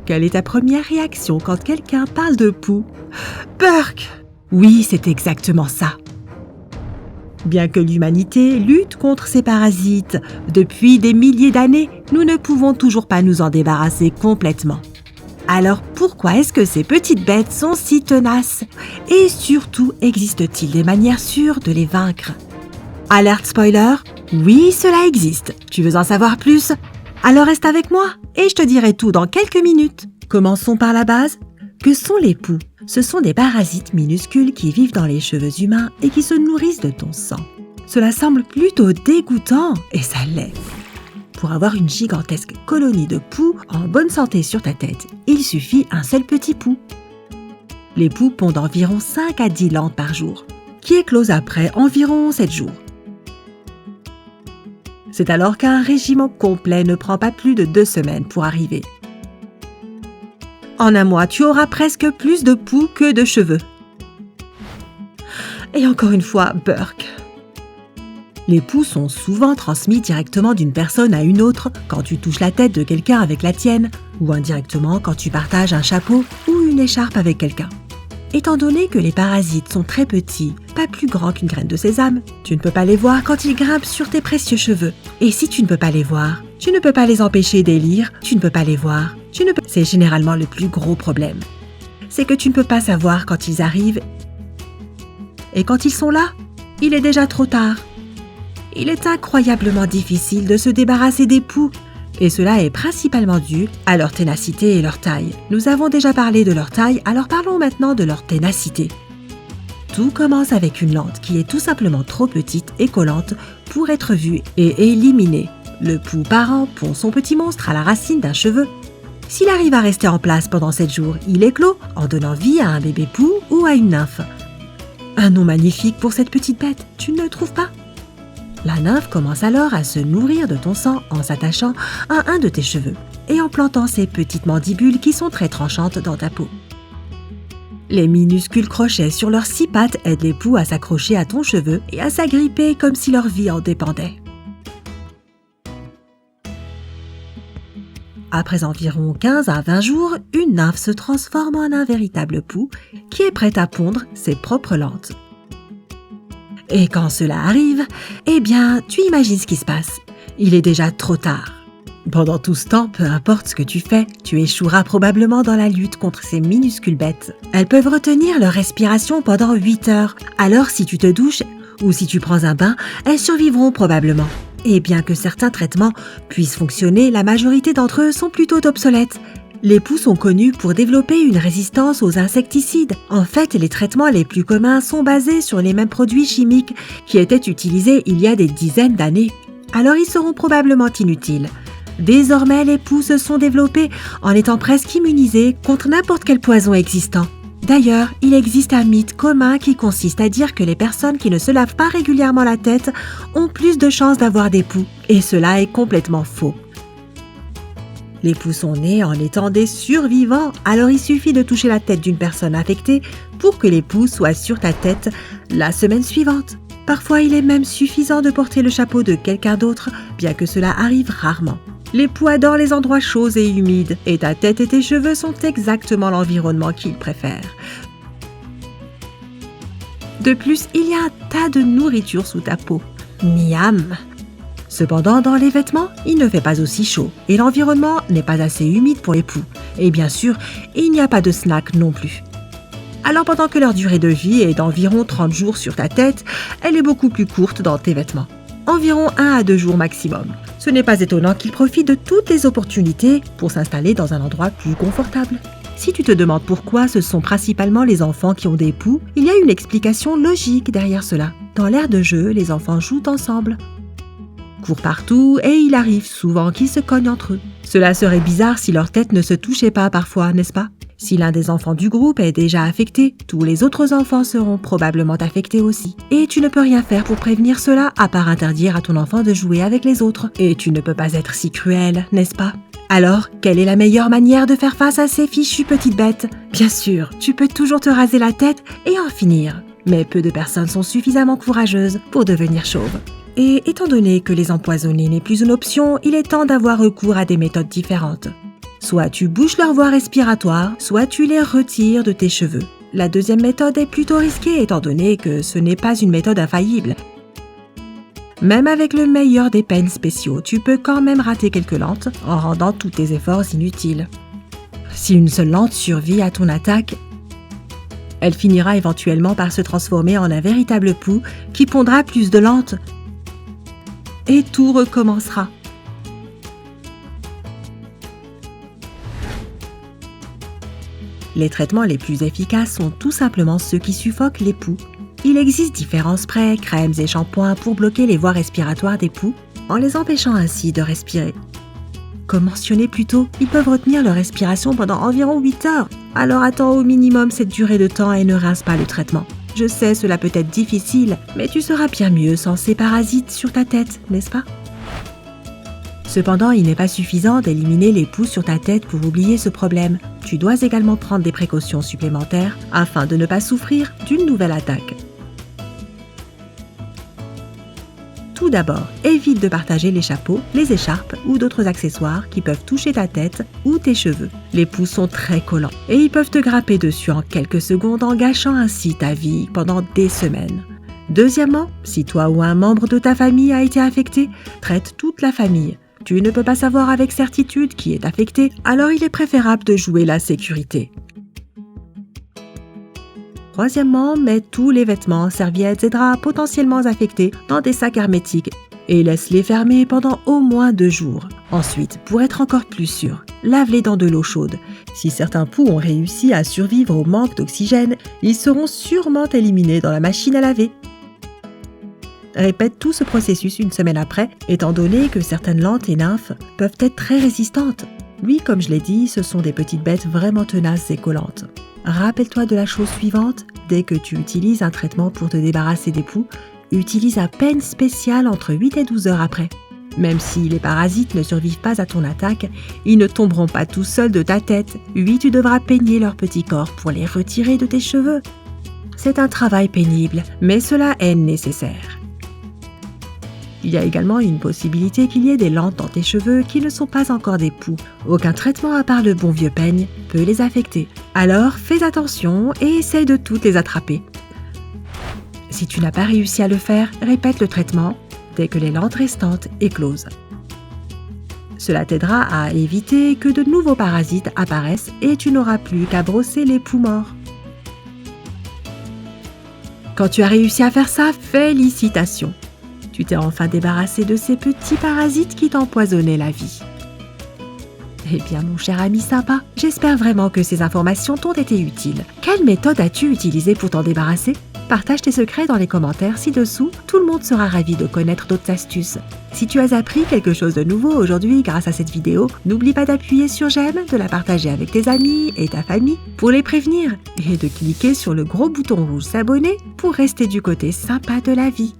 Quelle est ta première réaction quand quelqu'un parle de poux? Burk! Oui, c'est exactement ça. Bien que l'humanité lutte contre ces parasites depuis des milliers d'années, nous ne pouvons toujours pas nous en débarrasser complètement. Alors pourquoi est-ce que ces petites bêtes sont si tenaces? Et surtout, existe-t-il des manières sûres de les vaincre? Alerte spoiler, oui, cela existe. Tu veux en savoir plus? Alors reste avec moi et je te dirai tout dans quelques minutes. Commençons par la base. Que sont les poux? Ce sont des parasites minuscules qui vivent dans les cheveux humains et qui se nourrissent de ton sang. Cela semble plutôt dégoûtant et ça l'est. Pour avoir une gigantesque colonie de poux en bonne santé sur ta tête, il suffit un seul petit poux. Les poux pondent environ 5 à 10 landes par jour, qui éclosent après environ 7 jours. C'est alors qu'un régime complet ne prend pas plus de 2 semaines pour arriver. En un mois, tu auras presque plus de poux que de cheveux. Et encore une fois, Burk. Les poux sont souvent transmis directement d'une personne à une autre quand tu touches la tête de quelqu'un avec la tienne, ou indirectement quand tu partages un chapeau ou une écharpe avec quelqu'un. Étant donné que les parasites sont très petits, pas plus grands qu'une graine de sésame, tu ne peux pas les voir quand ils grimpent sur tes précieux cheveux. Et si tu ne peux pas les voir, tu ne peux pas les empêcher d'élire, tu ne peux pas les voir, C'est généralement le plus gros problème. C'est que tu ne peux pas savoir quand ils arrivent. Et quand ils sont là, il est déjà trop tard. Il est incroyablement difficile de se débarrasser des poux. Et cela est principalement dû à leur ténacité et leur taille. Nous avons déjà parlé de leur taille, alors parlons maintenant de leur ténacité. Tout commence avec une lande qui est tout simplement trop petite et collante pour être vue et éliminée. Le poux parent pond son petit monstre à la racine d'un cheveu. S'il arrive à rester en place pendant 7 jours, il éclot en donnant vie à un bébé poux ou à une nymphe. Un nom magnifique pour cette petite bête, tu ne le trouves pas? La nymphe commence alors à se nourrir de ton sang en s'attachant à un de tes cheveux et en plantant ses petites mandibules qui sont très tranchantes dans ta peau. Les minuscules crochets sur leurs 6 pattes aident les poux à s'accrocher à ton cheveu et à s'agripper comme si leur vie en dépendait. Après environ 15 à 20 jours, une nymphe se transforme en un véritable poux qui est prête à pondre ses propres landes. Et quand cela arrive, eh bien, tu imagines ce qui se passe. Il est déjà trop tard. Pendant tout ce temps, peu importe ce que tu fais, tu échoueras probablement dans la lutte contre ces minuscules bêtes. Elles peuvent retenir leur respiration pendant 8 heures. Alors si tu te douches ou si tu prends un bain, elles survivront probablement. Et bien que certains traitements puissent fonctionner, la majorité d'entre eux sont plutôt obsolètes. Les poux sont connus pour développer une résistance aux insecticides. En fait, les traitements les plus communs sont basés sur les mêmes produits chimiques qui étaient utilisés il y a des dizaines d'années. Alors ils seront probablement inutiles. Désormais, les poux se sont développés en étant presque immunisés contre n'importe quel poison existant. D'ailleurs, il existe un mythe commun qui consiste à dire que les personnes qui ne se lavent pas régulièrement la tête ont plus de chances d'avoir des poux. Et cela est complètement faux. Les poux sont nés en étant des survivants, alors il suffit de toucher la tête d'une personne infectée pour que les poux soient sur ta tête la semaine suivante. Parfois, il est même suffisant de porter le chapeau de quelqu'un d'autre, bien que cela arrive rarement. Les poux adorent les endroits chauds et humides, et ta tête et tes cheveux sont exactement l'environnement qu'ils préfèrent. De plus, il y a un tas de nourriture sous ta peau. Miam! Cependant, dans les vêtements, il ne fait pas aussi chaud, et l'environnement n'est pas assez humide pour les poux. Et bien sûr, il n'y a pas de snack non plus. Alors pendant que leur durée de vie est d'environ 30 jours sur ta tête, elle est beaucoup plus courte dans tes vêtements. Environ 1 à 2 jours maximum. Ce n'est pas étonnant qu'ils profitent de toutes les opportunités pour s'installer dans un endroit plus confortable. Si tu te demandes pourquoi ce sont principalement les enfants qui ont des poux, il y a une explication logique derrière cela. Dans l'ère de jeu, les enfants jouent ensemble, courent partout et il arrive souvent qu'ils se cognent entre eux. Cela serait bizarre si leur tête ne se touchait pas parfois, n'est-ce pas? Si l'un des enfants du groupe est déjà affecté, tous les autres enfants seront probablement affectés aussi. Et tu ne peux rien faire pour prévenir cela à part interdire à ton enfant de jouer avec les autres. Et tu ne peux pas être si cruel, n'est-ce pas? Alors, quelle est la meilleure manière de faire face à ces fichues petites bêtes? Bien sûr, tu peux toujours te raser la tête et en finir. Mais peu de personnes sont suffisamment courageuses pour devenir chauves. Et étant donné que les empoisonner n'est plus une option, il est temps d'avoir recours à des méthodes différentes. Soit tu bouches leur voie respiratoire, soit tu les retires de tes cheveux. La deuxième méthode est plutôt risquée étant donné que ce n'est pas une méthode infaillible. Même avec le meilleur des peignes spéciaux, tu peux quand même rater quelques lentes en rendant tous tes efforts inutiles. Si une seule lente survit à ton attaque, elle finira éventuellement par se transformer en un véritable pou qui pondra plus de lentes et tout recommencera. Les traitements les plus efficaces sont tout simplement ceux qui suffoquent les poux. Il existe différents sprays, crèmes et shampoings pour bloquer les voies respiratoires des poux, en les empêchant ainsi de respirer. Comme mentionné plus tôt, ils peuvent retenir leur respiration pendant environ 8 heures. Alors attends au minimum cette durée de temps et ne rince pas le traitement. Je sais, cela peut être difficile, mais tu seras bien mieux sans ces parasites sur ta tête, n'est-ce pas? Cependant, il n'est pas suffisant d'éliminer les poux sur ta tête pour oublier ce problème. Tu dois également prendre des précautions supplémentaires afin de ne pas souffrir d'une nouvelle attaque. Tout d'abord, évite de partager les chapeaux, les écharpes ou d'autres accessoires qui peuvent toucher ta tête ou tes cheveux. Les poux sont très collants et ils peuvent te grapper dessus en quelques secondes en gâchant ainsi ta vie pendant des semaines. Deuxièmement, si toi ou un membre de ta famille a été affecté, traite toute la famille. Tu ne peux pas savoir avec certitude qui est affecté, alors il est préférable de jouer la sécurité. Troisièmement, mets tous les vêtements, serviettes et draps potentiellement affectés dans des sacs hermétiques et laisse-les fermer pendant au moins 2 jours. Ensuite, pour être encore plus sûr, lave-les dans de l'eau chaude. Si certains poux ont réussi à survivre au manque d'oxygène, ils seront sûrement éliminés dans la machine à laver. Répète tout ce processus une semaine après, étant donné que certaines lentes et nymphes peuvent être très résistantes. Oui, comme je l'ai dit, ce sont des petites bêtes vraiment tenaces et collantes. Rappelle-toi de la chose suivante, dès que tu utilises un traitement pour te débarrasser des poux, utilise un peigne spécial entre 8 et 12 heures après. Même si les parasites ne survivent pas à ton attaque, ils ne tomberont pas tout seuls de ta tête. Oui, tu devras peigner leur petit corps pour les retirer de tes cheveux. C'est un travail pénible, mais cela est nécessaire. Il y a également une possibilité qu'il y ait des lentes dans tes cheveux qui ne sont pas encore des poux. Aucun traitement à part le bon vieux peigne peut les affecter. Alors fais attention et essaye de toutes les attraper. Si tu n'as pas réussi à le faire, répète le traitement dès que les lentes restantes éclosent. Cela t'aidera à éviter que de nouveaux parasites apparaissent et tu n'auras plus qu'à brosser les poux morts. Quand tu as réussi à faire ça, félicitations! Tu t'es enfin débarrassé de ces petits parasites qui t'empoisonnaient la vie. Eh bien, mon cher ami sympa, j'espère vraiment que ces informations t'ont été utiles. Quelle méthode as-tu utilisée pour t'en débarrasser? Partage tes secrets dans les commentaires ci-dessous, tout le monde sera ravi de connaître d'autres astuces. Si tu as appris quelque chose de nouveau aujourd'hui grâce à cette vidéo, n'oublie pas d'appuyer sur j'aime, de la partager avec tes amis et ta famille pour les prévenir et de cliquer sur le gros bouton rouge s'abonner pour rester du côté sympa de la vie.